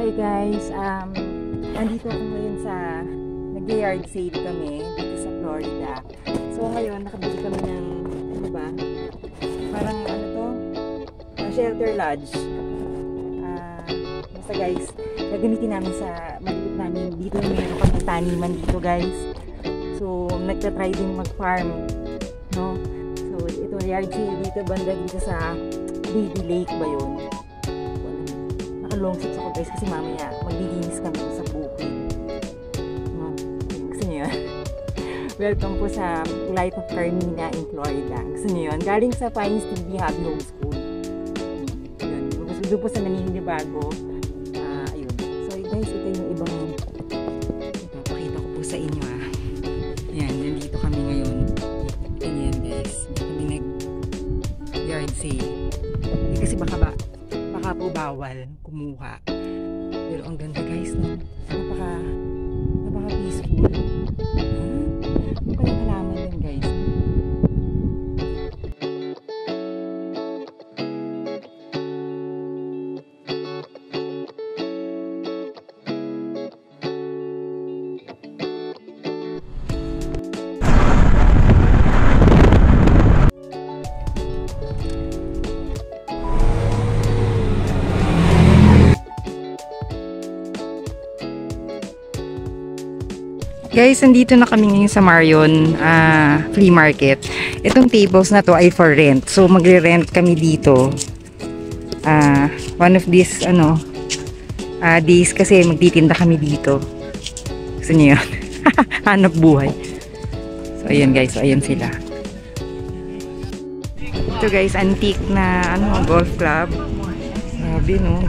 Hi guys, nandito ako ngayon sa nag-yard sale kami dito sa Florida. So ngayon nakabili kami ng ano ba? Parang ano to? Shelter lodge. Basta guys, gagamitin namin sa maliit namin dito, meron kami taniman dito guys. So nagta-try din mag-farm, no? So ito yard sale dito banda dito sa Baby Lake ba yun? Long sits ako guys kasi mamaya maglilinis kami sa bukid. No? Gusto nyo yun? Welcome po sa Life of Carmina in Florida. Gusto nyo yun? Galing sa Pines TV Happy Home School. Yun. Doon po sa naninibago. Ayun. So guys, ito yung ibang ipapakita ko po sa inyo Ayan, nandito kami ngayon. Ganyan guys. Dito kami nag-yard sale. Kasi baka po bawal kumuha. Pero ang ganda guys, no? Napaka peaceful. Ano kaya halaman yun guys? Guys, nandito na kami ngayon sa Marion Flea Market. Itong tables na to ay for rent. So, magre-rent kami dito. One of these, days kasi magtitinda kami dito. Gusto niyo yun? Hanap buhay. So, ayan guys. So, ayan sila. Ito guys, antique na golf club. Sabi, no?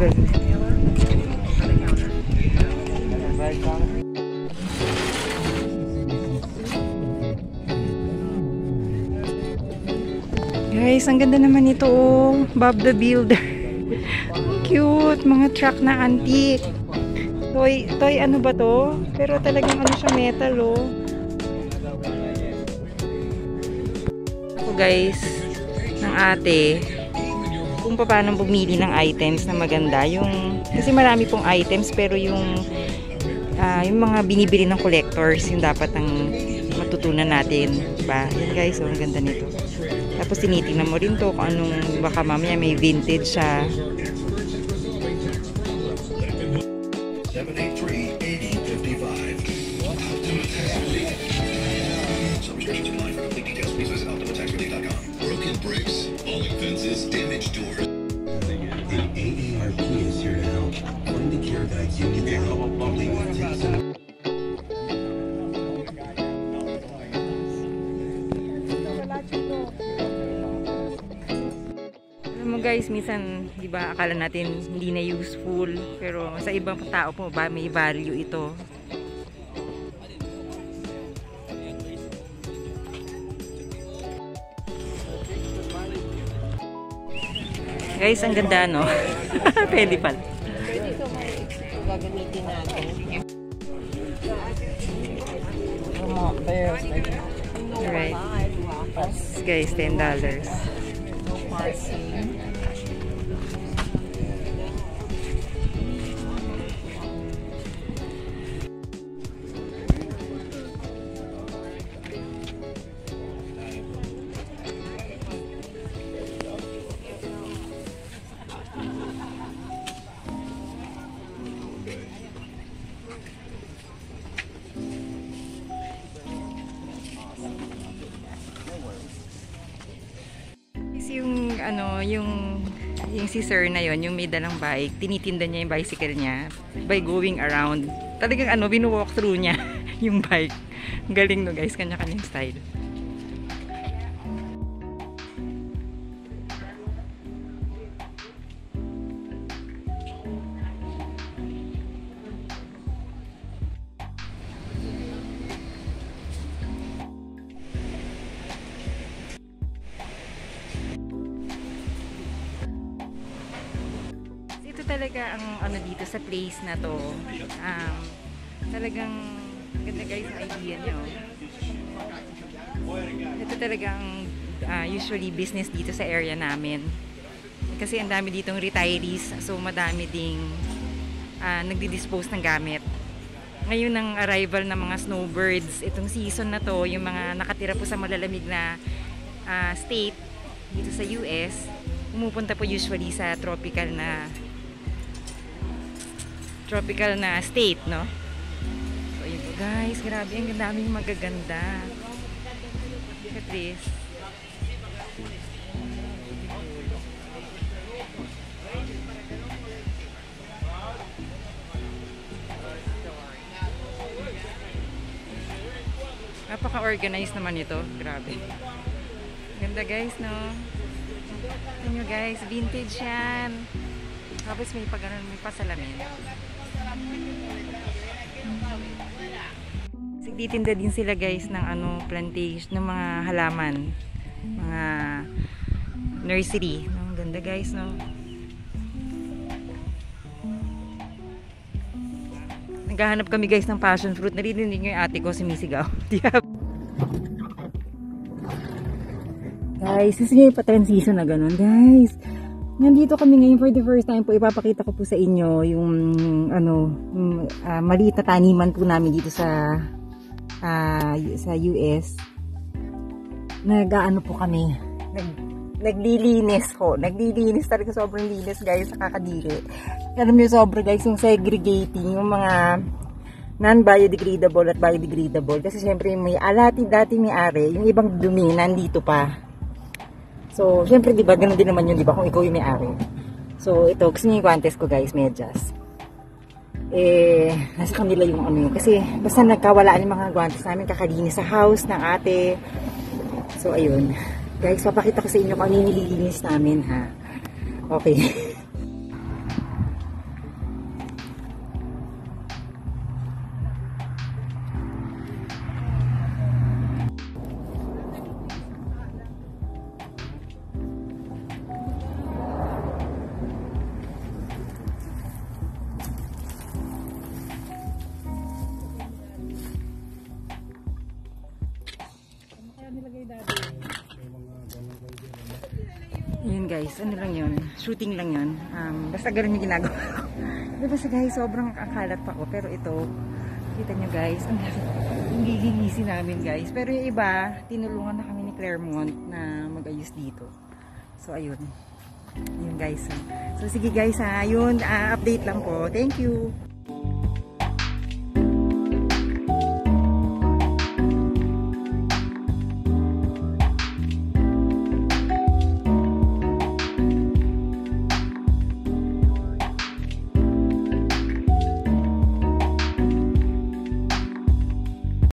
Guys, ang ganda naman ito, Bob the Builder. Ang cute, mga truck na antique. Toy ano ba to? Pero talagang siya metal, Ako guys, ng ate, kung paano bumili ng items na maganda. Kasi marami pong items, pero yung mga binibili ng collectors, yung dapat ang matutunan natin. Diba? Yan guys, ang ganda nito. Tapos tinitingnan mo rin to kung anong baka mamaya may vintage siya. Broken bricks, falling fences, damaged doors. The AARP is here to help. Find the care guides you need to help. Only one takes Guys, minsan, di ba, akala natin hindi na useful, pero sa ibang tao po ba may value ito. Guys, ang ganda, no? Pwede pala. Pwede ito gagamitin natin. Alright. Guys, $10. Yung si sir na yon, yung may dalang bike, tinitinda niya yung bicycle niya by going around. Talagang binu-walk through niya yung bike. Galing no guys, kanya-kanyang style. Talaga ang dito sa place na to, talagang ganda guys ang idea nyo. Ito talagang usually business dito sa area namin kasi ang dami ditong retirees, so madami ding nagdi-dispose ng gamit. Ngayon ang arrival ng mga snowbirds, itong season na to, yung mga nakatira po sa malalamig na state dito sa US, pumupunta po usually sa tropical na state, no? So yun po guys, grabe, ang daming magaganda. Look at this. Napaka-organized naman ito. Grabe. Ganda guys, no? Tignan nyo guys, vintage yan. Tapos may pasalamin. Nagtitinda din sila guys ng plantation, ng mga halaman. Mga nursery. No? Ganda guys, no? Naghahanap kami guys ng passion fruit. Narinig nyo yung ate ko, sumisigaw. Guys, gusto nyo yung pa-transition na ganun. Guys, nandito kami ngayon for the first time po. Ipapakita ko po sa inyo yung maliit na taniman po namin dito sa US. Nag-ano po kami. Naglilinis po. Naglilinis talaga, sobrang linis guys, nakakadiri. Alam niyo sobra guys yung segregating, yung mga non-biodegradable at biodegradable. Kasi syempre may dati may-ari, yung ibang dumi nandito pa. So syempre diba, ganun din naman yun diba kung ikaw yung may-ari. So ito, gusto niyo yung guantes ko guys, medyas. Nasa kanila yung yun. Kasi basta nagkawalaan yung mga guantes namin, kakalinis sa house ng ate. So ayun. Guys, papakita ko sa inyo kung ano yung nililinis namin ha. Okay. Yun guys, ano lang yun, shooting lang yun, basta gano'n yung ginagawa ko. Diba sa guys, sobrang akalat pa ko, pero ito, kita nyo guys, ang lilinisin namin guys, pero yung iba, tinulungan na kami ni Claremont na mag-ayos dito. So ayun, yun guys. So sige guys, yun, update lang po, thank you.